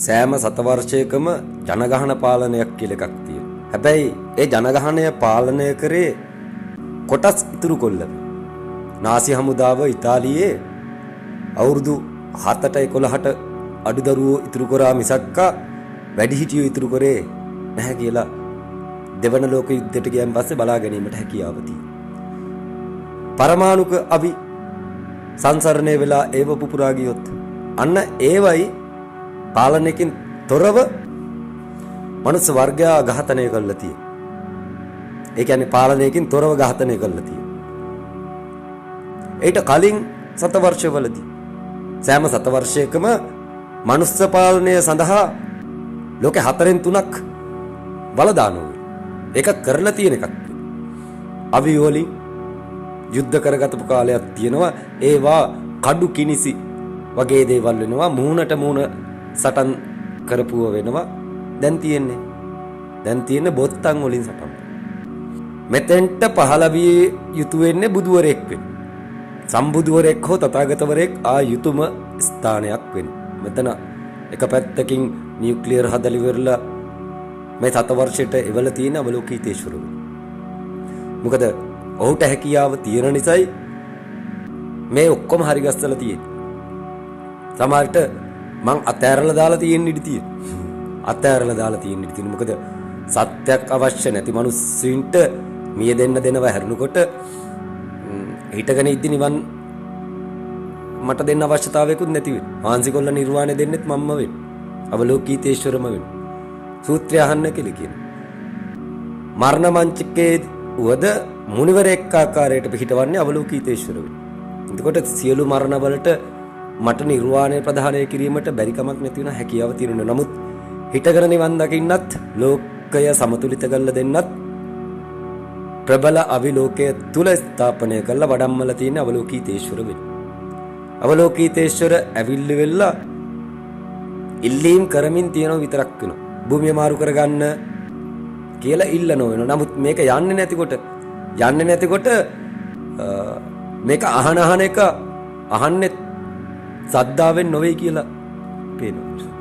සෑම සතවර්ෂයකම ජනගහන පාලනයක් කියලා එකක් තියෙනවා. හැබැයි ඒ ජනගහනය පාලනය කරේ කොටස් ඉතුරු කොල්ල. නාසි හමුදාව ඉතාලියේ අවුරුදු 7ට 11ට අඩුදරුවෝ ඉතුරු කරා මිසක්ක වැඩිහිටියෝ ඉතුරු කරේ නැහැ කියලා දෙවන ලෝක යුද්ධයට ගියන් පස්සේ බලා ගැනීමට හැකියාව තියෙනවා. පරමාණුක අවි සංසරණය වෙලා ඒව පුපුරා ගියොත් අන්න ඒවයි පාලනයකින් තොරව මනුස්ස වර්ගයා ඝාතනය කරලා තියෙන්නේ. ඒ කියන්නේ පාලනයකින් තොරව ඝාතනය කරලා තියෙන්නේ. ඊට කලින් සතවර්ෂවලදී සෑම සතවර්ෂයකම මනුස්ස පාලනය සඳහා ලෝකේ 4න් 3ක් බලදාන ඕනේ. ඒක කරලා තියෙන එකක්. අවි වලින් යුද්ධ කරගතපු කාලයක් තියෙනවා. ඒවා කඩු කිනිසි වගේ දේවල් වෙනවා. මූණට මූණ සටන් කරපුව වෙනවා. දැන් තියෙන්නේ බොත්තම් වලින් සටන්. මෙතෙන්ට පහළ විය යුතු වෙන්නේ බුදුවරයෙක් වෙන්න. සම්බුදුවරයෙක් හෝ තථාගතවරයෙක් ආ යුතුම ස්ථානයක් වෙන්න. මෙතන එක පැත්තකින් නියුක්ලියර් හදලි වෙරලා මේ සතවර්ෂයට එවල තියෙන අවලෝකිතේශ්වරව. මොකද ඔහුට හැකියාව තියෙන නිසායි මේ ඔක්කොම හරි ගස්සලා තියෙන්නේ. සමහරට මං අතෑරලා දාලා තියෙන ඉඩ තියෙන. මොකද සත්‍යයක් අවශ්‍ය නැති මිනිස්සුන්ට මිය දෙන්නව හැරුණකොට හිටගෙන ඉද්දි නිවන් මට දෙන්න අවශ්‍යතාවයකුත් නැති වෙයි. මානසිකොල්ල නිර්වාණය දෙන්නෙත් මම්ම වෙයි. අවලෝකිතේශ්වරම වෙයි. සූත්‍රය අහන්න කියලා කියනවා. මරණ මංචකයේ වද මුනිවරයෙක් ආකාරයට පිහිටවන්නේ අවලෝකිතේශ්වර වෙයි. එතකොට සියලු මරණ වලට මට නිර්වාණය ප්‍රදානය කිරීමට බැරි කමක් නැති වෙන හැකියාව තියෙනවා. නමුත් හිටගෙන නිවන් දකින්නත් ලෝකය සමතුලිත කරලා දෙන්නත් ප්‍රබල අවිලෝකය තුල ස්ථාපනය කරලා වඩම්මල තියෙන අවලෝකිතේශ්වර වෙයි. අවලෝකිතේශ්වර ඇවිල්ලි වෙලා ඉල්ලීම් කරමින් තියෙනව විතරක් වෙනවා. භූමිය මාරු කරගන්න කියලා ඉල්ලනව වෙනවා. නමුත් මේක යන්නේ නැතිකොට මේක අහන එක අහන්නේ සද්දාවෙන් නොවේ කියලා පේනවා.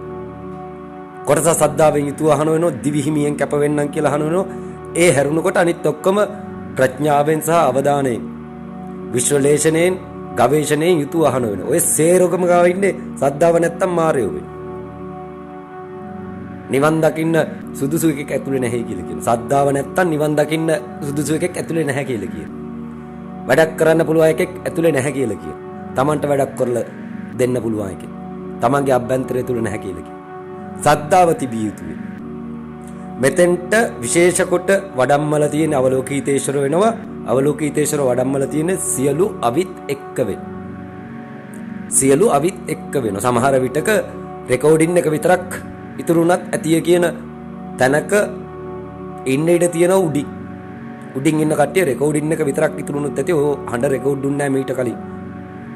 කොටස සද්දාවෙන් යුතුව අහන වෙනවා. දිවිහිමියෙන් කැප වෙන්නම් කියලා අහන වෙනවා. ඒ හැරුණකොට අනිත් ඔක්කොම ප්‍රඥාවෙන් සහ අවධානයෙන් විශ්ලේෂණයෙන් ගවේෂණයෙන් යුතුව අහන වෙනවා. ඔය සේරොකම ගාව ඉන්නේ සද්දාව නැත්තම් මාරයෝ වෙන්නේ. නිවන් දකින්න සුදුසු එකෙක් ඇතුලේ නැහැ කියලා කියනවා. සද්දාව නැත්තම් නිවන් දකින්න සුදුසු එකෙක් ඇතුලේ නැහැ කියලා කියනවා. වැඩක් කරන්න පුළුවන් එකෙක් ඇතුලේ නැහැ කියලා කියනවා. Tamanට වැඩක් කරලා දෙන්න පුළුවන් එකෙක්. Tamanගේ අභ්‍යන්තරය තුල නැහැ කියලා කියනවා. සද්දාව තිබිය යුතුයි. මෙතෙන්ට විශේෂ කොට වඩම්මල තියෙන අවලෝකිතේශ්වර වෙනවා. අවලෝකිතේශ්වර වඩම්මල තියෙන සියලු අවිත් එක්ක වෙනවා. සමහර විටක රෙකෝඩින් එක විතරක් ඉතුරුනත් ඇතිය කියන තැනක ඉන්න ඉඩ තියෙන උඩින් ඉන්න කට්ටිය රෙකෝඩින් එක විතරක් ඉතුරුනොත් ඇති. ඕ හඬ රෙකෝඩ් දුන්නේ නැහැ මීට කලින්.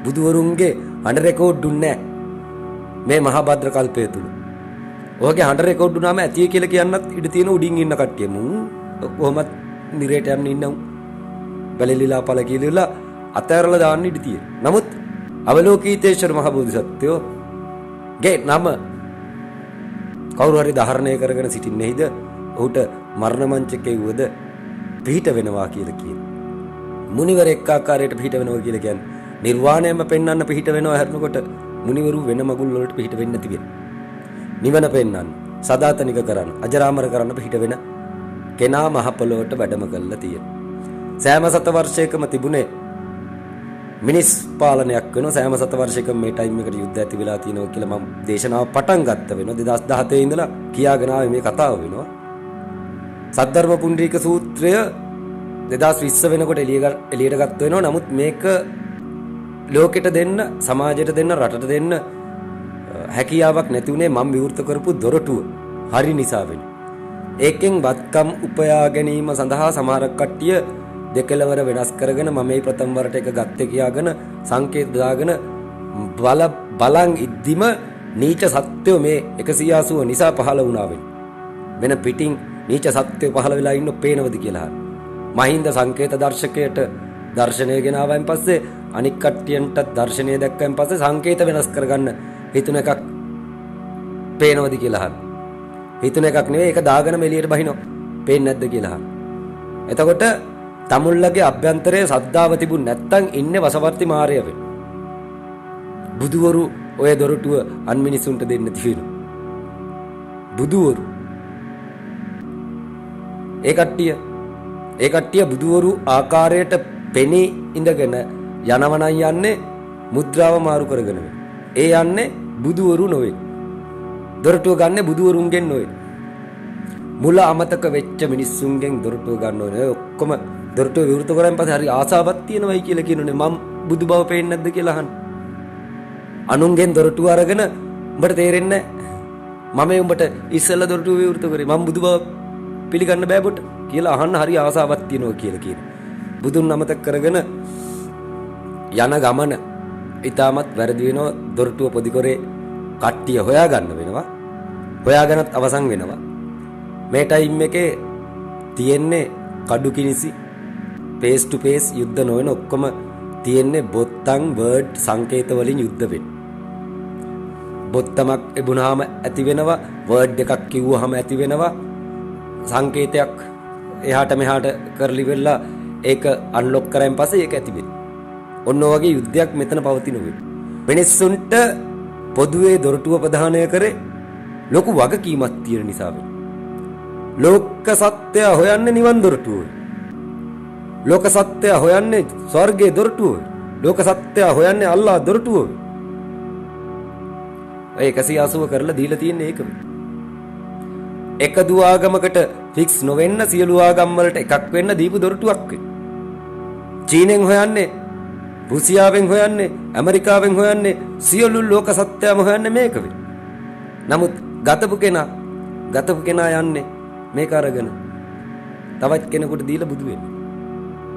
බුදුවරුන්ගේ හඬ රෙකෝඩ් දුන්නේ නැහැ මේ මහා භද්‍ර කල්පය තුල. ඔහුගේ හඬ රෙකෝඩ් දුනාම ඇතිය කියලා කියන්නත් ඉඩ තියෙන උඩින් ඉන්න කට්ටිය. කොහොමත් නිරේට යන්න ඉන්නව. බැලලිලා පළ කියලා අතෑරලා දාන්න ඉඩ තියෙන. නමුත් අවලෝකිතේශ්වර මහ බෝධිසත්වයෝ ගේ නම කවුරු හරි ධාරණය කරගෙන සිටින්නේද ඔහුට මරණ මංචකයේ වද පිහිට වෙනවා කියලා කියනවා. මුනිවරෙක් ආකාරයට පිහිට වෙනවා කියලා කියන්නේ නිර්වාණයම පෙන්වන්න පිහිට වෙනවා හැරෙනකොට මුනිවරු වෙන මගුල් වලට පිහිට වෙන්නේ නැති වෙන. නිවන පෙන්වන්න, සදාතනික කරන්න, අජරාමර කරන්න පිහිට වෙන කෙනා මහ පොළොවට වැඩම කළා තියෙනවා. සෑම සතවර්ෂයකම තිබුණේ මිනිස් පාලනයක් වෙනවා. සෑම සතවර්ෂයකම මේ ටයිම් එකට යුද්ධ ඇති වෙලා තියෙනවා කියලා මම දේශනාව පටන් ගත්ත වෙනවා. 2017 ඉඳලා කියාගෙන ආවේ මේ කතාව වෙනවා. සද්ධර්ම පුණ්ඩරීක සූත්‍රය 2020 වෙනකොට එළියට ගත්ත වෙනවා. නමුත් මේක ලෝකෙට දෙන්න, සමාජයට දෙන්න, රටට දෙන්න හැකියාවක් නැති උනේ මම විවෘත කරපු දොරටුව හරි නිසා වෙන්නේ. ඒකෙන් වත්කම් උපයා ගැනීම සඳහා සමහර කට්ටිය දෙකලවර වෙනස් කරගෙන මම මේ ප්‍රථම වරට එක ගත්තේ කියාගෙන සංකේත දාගෙන බලන් ඉද්දිම නීච සත්‍යෝ මේ 180 නිසා පහළ වුණා වෙන පිටින් නීච සත්‍යෝ පහළ වෙලා ඉන්න පේනවද කියලා. මහින්ද සංකේත දර්ශකයට දර්ශනය ගෙනාවෙන් පස්සේ අනික් කට්ටියන්ට දර්ශනය දැක්කෙන් පස්සේ සංකේත වෙනස් කරගන්න හිතුන එකක් පේනවද කියලා අහන්න. හිතන එකක් නෙවෙයි ඒක දාගෙන එළියට බහිනවා. පේන්නේ නැද්ද කියලා අහන්න. එතකොට තමුල්ලගේ අභ්‍යන්තරයේ සද්ධාව තිබුණ නැත්තම් ඉන්නේ වසවර්ති මාරය වෙන. බුදුවරු ඔය දොරටුව අන් මිනිසුන්ට දෙන්න තියෙනවා. බුදුවරු ඒ කට්ටිය බුදුවරු ආකාරයට පෙනී ඉඳගෙන යනවනම් යන්නේ මුද්‍රාව මාරු කරගෙන. ඒ යන්නේ බුදුවරු නොවේ. දොරටුව ගන්න බුදුවරුන්ගෙන් නොවේ. මුල අමතක වෙච්ච මිනිස්සුන්ගෙන් දොරටුව ගන්න ඕනේ. ඔක්කොම දොරටුව විවෘත කරන් පස්සේ හරි ආසාවක් තියෙනවයි කියලා කියනෝනේ. මම බුදු බව පේන්නේ නැද්ද කියලා අහන්න. අනුන්ගෙන් දොරටුව අරගෙන උඹට තේරෙන්නේ නැහැ. මම උඹට ඉස්සෙල්ලා දොරටුව විවෘත කරේ. මම බුදු බව පිළිගන්න බෑ බොට කියලා අහන්න හරි ආසාවක් තියෙනවා කියලා කියනවා. බුදුන් අමතක කරගෙන යන ගමන ඊටමත් වැරදි වෙනවා. දොරටුව පොඩි කරේ කට්ටිය හොයාගන්න වෙනවා. හොයාගෙනත් අවසන් වෙනවා. මේ ටයිම් එකේ තියෙන්නේ කඩු කිනිසි face to face යුද්ධ නොවන ඔක්කොම තියෙන්නේ බොත්තම් වර්ඩ් සංකේත වලින් යුද්ධ වෙන්නේ. බොත්තමක් එබුණාම ඇති වෙනවා, වර්ඩ් එකක් කිව්වහම ඇති වෙනවා, සංකේතයක් එහාට මෙහාට කරලි වෙලා ඒක අන්ලොක් කරායින් පස්සේ ඒක ඇති වෙනවා. ඔන්න වගේ යුද්ධයක් මෙතන පවතිනවා. මිනිස්සුන්ට පොදුවේ දොරටුව ප්‍රදානය කරේ ලොකු වගකීමක් තියෙන නිසා වෙන්නේ. ලෝක සත්‍ය හොයන්නේ නිවන් දොරටුව. ලෝක සත්‍ය හොයන්නේ ස්වර්ගයේ දොරටුව. ලෝක සත්‍ය හොයන්නේ අල්ලාහ් දොරටුව. ඒ 180 කරලා දීලා තියෙන්නේ ඒක. එක දුආගමකට ෆික්ස් නොවෙන්න සියලු ආගම් වලට එකක් වෙන්න දීපු දොරටුවක් වෙයි. චීනෙන් හොයන්නේ, රුසියාවෙන් හොයන්නේ, ඇමරිකාවෙන් හොයන්නේ, සියලු ලෝක සත්‍යම හොයන්නේ මේක වෙයි. නමුත් ගතපු කෙනා යන්නේ මේක අරගෙන තවත් කෙනෙකුට දීලා බුදු වෙන්නේ.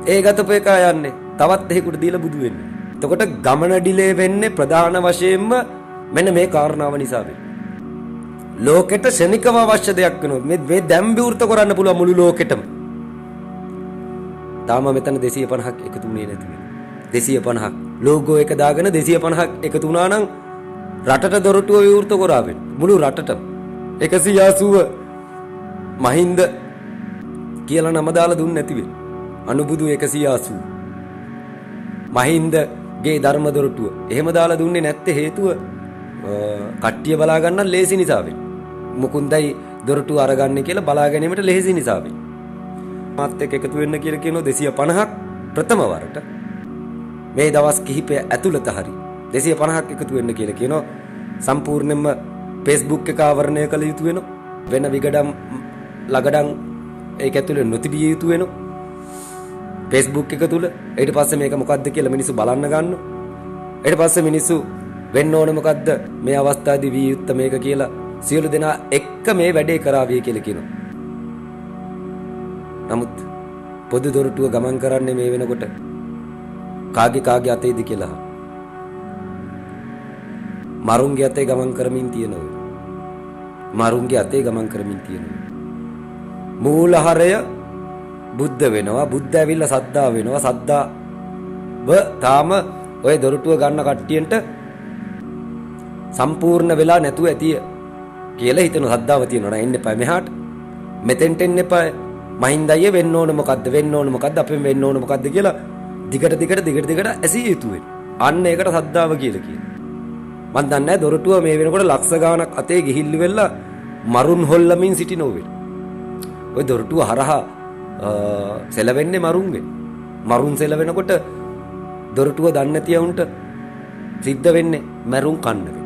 ඒ ගතපු එක යන්නේ තවත් එහෙකට දීලා බුදු වෙන්නේ. එතකොට ගමන ඩිලේ වෙන්නේ ප්‍රධාන වශයෙන්ම මෙන්න මේ කාරණාව නිසා වෙන්නේ. ලෝකෙට ශනිකව අවශ්‍ය දෙයක් වෙනවා. මේ දැන් විවෘත කරන්න පුළුවන් මුළු ලෝකෙටම. තාම මෙතන 250ක් එකතු වුණේ නැති වෙනවා. 250ක් ලෝගෝ එක දාගෙන 250ක් එකතු වුණා නම් රටට දොරටුව විවෘත කරාවෙන්න. මුළු රටටම 180 මහින්ද කියලා නම දාලා දුන්නේ නැති වෙයි. අනුබුදු 180 මහින්දගේ ධර්ම දොරටුව එහෙම දාලා දුන්නේ නැත්තේ හේතුව කට්ටිය බලා ගන්න ලේසි නිසා වෙයි. මුකුන්දයි දොරටුව අරගන්නේ කියලා බලා ගැනීමට ලේසි නිසා වෙයි. මාත් එක්ක එකතු වෙන්න කියලා කියනවා 250ක් ප්‍රථම වරට මේ දවස් කිහිපය ඇතුළත හරි 250ක් එකතු වෙන්න කියලා කියනවා. සම්පූර්ණයෙන්ම Facebook එක ආවරණය කළ යුතු වෙනවා. වෙන විගඩම් ලගඩම් ඒක ඇතුලේ නොතිබිය යුතු වෙනවා. Facebook එක තුල ඊට පස්සේ මේක මොකද්ද කියලා මිනිස්සු බලන්න ගන්නවා. ඊට පස්සේ මිනිස්සු වෙන්න ඕනේ මොකද්ද මේ අවස්ථාවේදී විය යුත්තේ මේක කියලා සියලු දෙනා එක්ක මේ වැඩේ කරාවිය කියලා කියනවා. නමුත් පොදු දොරටුව ගමන් කරන්නේ මේ වෙනකොට කාගේ අතේද කියලා. මරුන්ගේ අතේ ගමන් කරමින් තියෙනවා. මරුන්ගේ අතේ ගමන් කරමින් තියෙනවා. මූලහරය බුද්ධ වෙනවා. බුද්ධ ඇවිල්ලා සද්දා වෙනවා. සද්දාව තාම ඔය දොරටුව ගන්න කට්ටියන්ට සම්පූර්ණ වෙලා නැතුව ඇතිය කියලා හිතන සද්දාව තියෙනවා. එන්න එපා මෙහාට. මෙතෙන්ට එන්න එපා. මහින්දය වෙන්න ඕන මොකද්ද? වෙන්න ඕන මොකද්ද? අපෙන් වෙන්න ඕන මොකද්ද කියලා දිගට ඇසිය යුතු වෙන. අන්න ඒකට සද්දාව කියලා කියනවා. මන් දන්නේ දොරටුව මේ වෙනකොට ලක්ෂ ගාණක් අතේ ගිහිල්ලි වෙලා මරුන් හොල්ලමින් සිටිනෝ වෙන. ඔය දොරටුව හරහා සෙලවෙන්නේ මරුන්ගෙන්. මරුන් සෙලවෙනකොට දොරටුව දන්නේ නැති වුන්ට සිද්ධ වෙන්නේ මරුන් කන්න වෙන.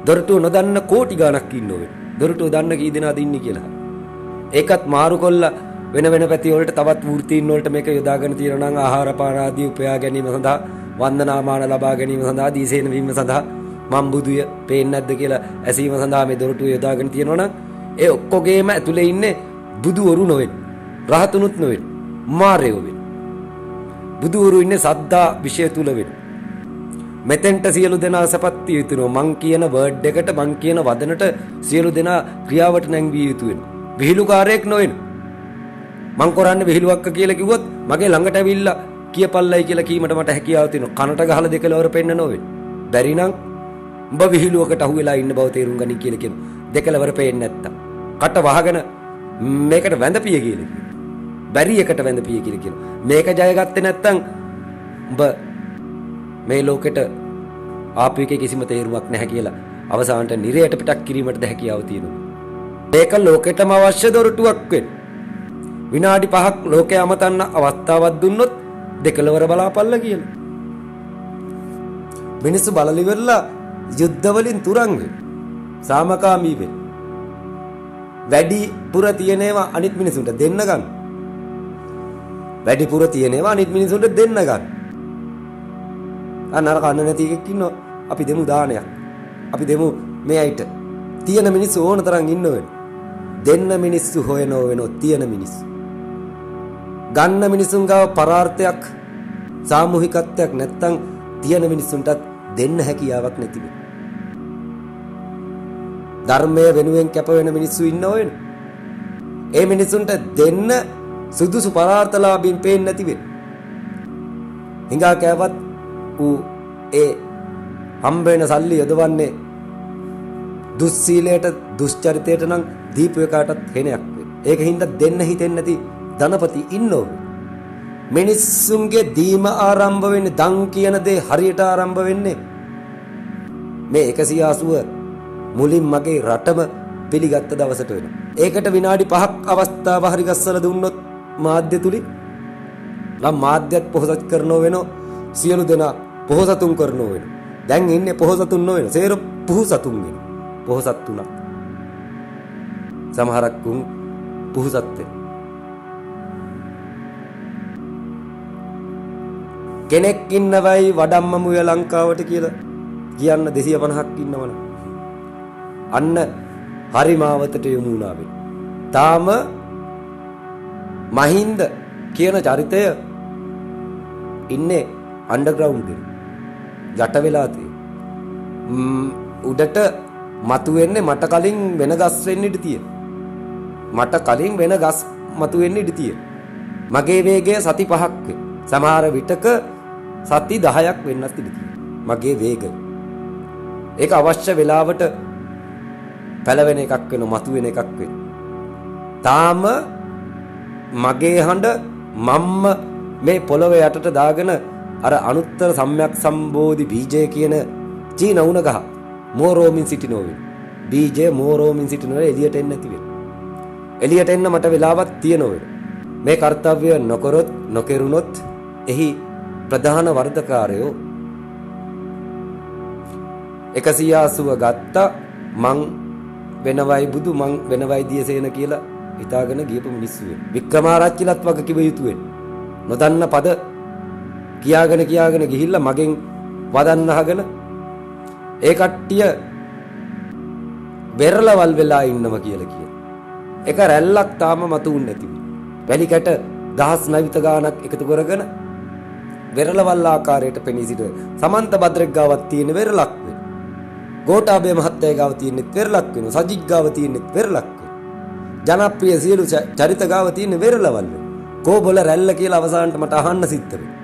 දොරටුව නොදන්න කෝටි ගාණක් ඉන්නෝ වෙන. දොරටුව දන්න කී දෙනාද ඉන්නේ කියලා. ඒකත් මාරු කොල්ලා වෙන පැති වලට තවත් වෘත්තීන් වලට මේක යොදාගෙන තියෙනවා නම් ආහාර පාන ආදී උපයා ගැනීම සඳහා වන්දනාමාන ලබා ගැනීම සඳහා දීසේන වීම සඳහා මම් බුදුය පේන්නේ නැද්ද කියලා ඇසීම සඳහා මේ දොරටුව යොදාගෙන තියෙනවා නම් ඒ ඔක්කොගේම ඇතුලේ ඉන්නේ බුදුවරු නොවෙන් රහතුනුත් නොවෙන් මාරයෝ වෙන. බුදුවරු ඉන්නේ සද්දා විෂය තුල වෙන. මෙතෙන්ට සියලු දෙනා සපත් යුතුනවා. මං කියන වර්ඩ් එකට මං කියන වදනට සියලු දෙනා ක්‍රියාවට නැංවිය යුතු වෙන. විහිළුකාරයෙක් නොවෙන. මං කරන්නේ විහිළුවක් කියලා කිව්වොත් මගේ ළඟට ඇවිල්ලා කියපල්ලයි කියලා කීමට මට හැකියාව තියෙනවා. කනට ගහලා දෙකලවර පෙන්න නොවෙන. බැරි නම් උඹ විහිළුවකට අහු වෙලා ඉන්න බව තේරුම් ගනි කියලා කියනවා. දෙකලවර පේන්නේ නැත්තම්. කට වහගෙන මේකට වැඳපිය කියලා කියනවා. බැරි එකට වැඳපිය කියලා කියනවා. මේක ජයගත්තේ නැත්තම් උඹ මේ ලෝකෙට ආපු එකේ කිසිම තේරුමක් නැහැ කියලා අවසානට නිරයට පිටක් කිරීමටද හැකියාව තියෙනවා. මේක ලෝකෙටම අවශ්‍ය දොරටුවක් වෙන්න. විනාඩි 5ක් ලෝකේ අමතන්න අවස්ථාවක් දුන්නොත් දෙකලවර බලාපල්ල කියලා. මිනිස්සු බලලි වෙලා යුද්ධ වලින් තුරන් වෙන. සාමකාමී වෙන. වැඩි පුර තියෙනවා අනිත් මිනිසුන්ට දෙන්න ගන්න. වැඩි පුර තියෙනවා අනිත් මිනිසුන්ට දෙන්න ගන්න. අනර කන්න නැති එකෙක් ඉන්නවා. අපි දෙමු දානයක්. අපි දෙමු මේ අයිට. තියෙන මිනිස්සු ඕන තරම් ඉන්න වෙන. දෙන්න මිනිස්සු හොයනෝ වෙනෝ තියෙන මිනිස්සු. ගන්න මිනිසුන් ගාව පරාර්ථයක් සාමූහිකත්වයක් නැත්තම් තියෙන මිනිසුන්ටත් දෙන්න හැකියාවක් නැති වෙන. ධර්මයේ වෙනුවෙන් කැප වෙන මිනිස්සු ඉන්නව වෙන. ඒ මිනිසුන්ට දෙන්න සුදුසු පරාර්ථලාභීන් පේන්නේ නැති වෙන. හිඟා කෑවත් ඌ ඒ හම්බ වෙන සල්ලි යොදවන්නේ දුස්සීලයට දුස්චරිතයට නම් දීපු එකටත් හෙනයක් වෙන. ඒක හින්දා දෙන්න හිතෙන්නේ නැති ධනපති ඉන්නෝ. මිනිස්සුන්ගේ දීම ආරම්භ වෙන්නේ දන් කියන දේ හරියට ආරම්භ වෙන්නේ මේ 180 මුලින් මගේ රටම පිළිගත්ත දවසට වෙනවා. ඒකට විනාඩි 5ක් අවස්ථාව හරි ගස්සලා දුන්නොත් මාධ්‍ය තුලින් නම් මාධ්‍යත් පොහොසත් කරනව වෙනෝ සියලු දෙනා පොහොසතුන් කරනව වෙනවා. දැන් ඉන්නේ පොහොසතුන් නොවන සේර පුහුසතුන් වෙන. පොහොසත් තුනක්. සමහරක් උන් පුහුසත් වෙන. කෙනෙක් ඉන්නවයි වඩම්මමුය ලංකාවට කියලා කියන්න 250ක් ඉන්නවනේ. අන්න හරිමාවතට යමු වුණා වෙයි. තාම මහින්ද කියන චරිතය ඉන්නේ අන්ඩර්ග්‍රවුන්ඩ් එකේ. යට වෙලා තියෙන්නේ. උඩට මතුවෙන්නේ මට කලින් වෙන ගස් වෙන්න ඉඩ තියෙනවා. මට කලින් වෙන ගස් මතුවෙන්න ඉඩ තියෙනවා. මගේ වේගය සති 5ක් වේ. සමහර විටක සති 10ක් වෙන්නත් ඉඩ තියෙනවා. මගේ වේගය. ඒක අවශ්‍ය වෙලාවට පැලවෙන එකක් වෙනවා, මතුවෙන එකක් වෙනවා. තාම මගේ හඬ මම්ම මේ පොළොවේ යටට දාගෙන අර අනුත්තර සම්‍යක් සම්බෝධි බීජය කියන චීන උණ ගහ මෝරෝමින් සිටිනෝ වෙන. බීජය මෝරෝමින් සිටිනෝ එළියට එන්නේ නැති වෙන. එළියට එන්න මට වෙලාවක් තියෙනෝ වෙන. මේ කාර්යය නොකරොත් නොකරුණොත් එහි ප්‍රධාන වර්ධකාරයෝ 180 ගත්තා මං වෙනවයි බුදු මං වෙනවයි දියසේන කියලා හිතාගෙන ගියපු මිනිස්සු වෙන. වික්‍රමාරච්චිලත් වගේ කිව යුතු වෙන. නොදන්න පද කියාගෙන ගිහිල්ලා මගෙන් වදන්න අහගෙන ඒ කට්ටිය බෙරළවල් වෙලා ඉන්නම කියලා කියන. එක රැල්ලක් තාම මතුුන්නේ නැති. වැලි කැට දහස් නැවිත ගානක් එකතු කරගෙන වෙරළවල් ආකාරයට පෙනී සිට සමන්ත භද්‍රෙක් ගාවක් තියෙන වෙරළක් වෙන. ගෝඨාභය මහත්තයා ගාව තියෙන වෙරළක් වෙනවා. සජිත් ගාව තියෙන වෙරළක් වෙනවා. ජනප්‍රිය සියලු චරිත ගාව තියෙන වෙරළවල් වෙන. කෝබොල රැල්ල කියලා අවසානට මට අහන්න සිද්ධ වෙනවා.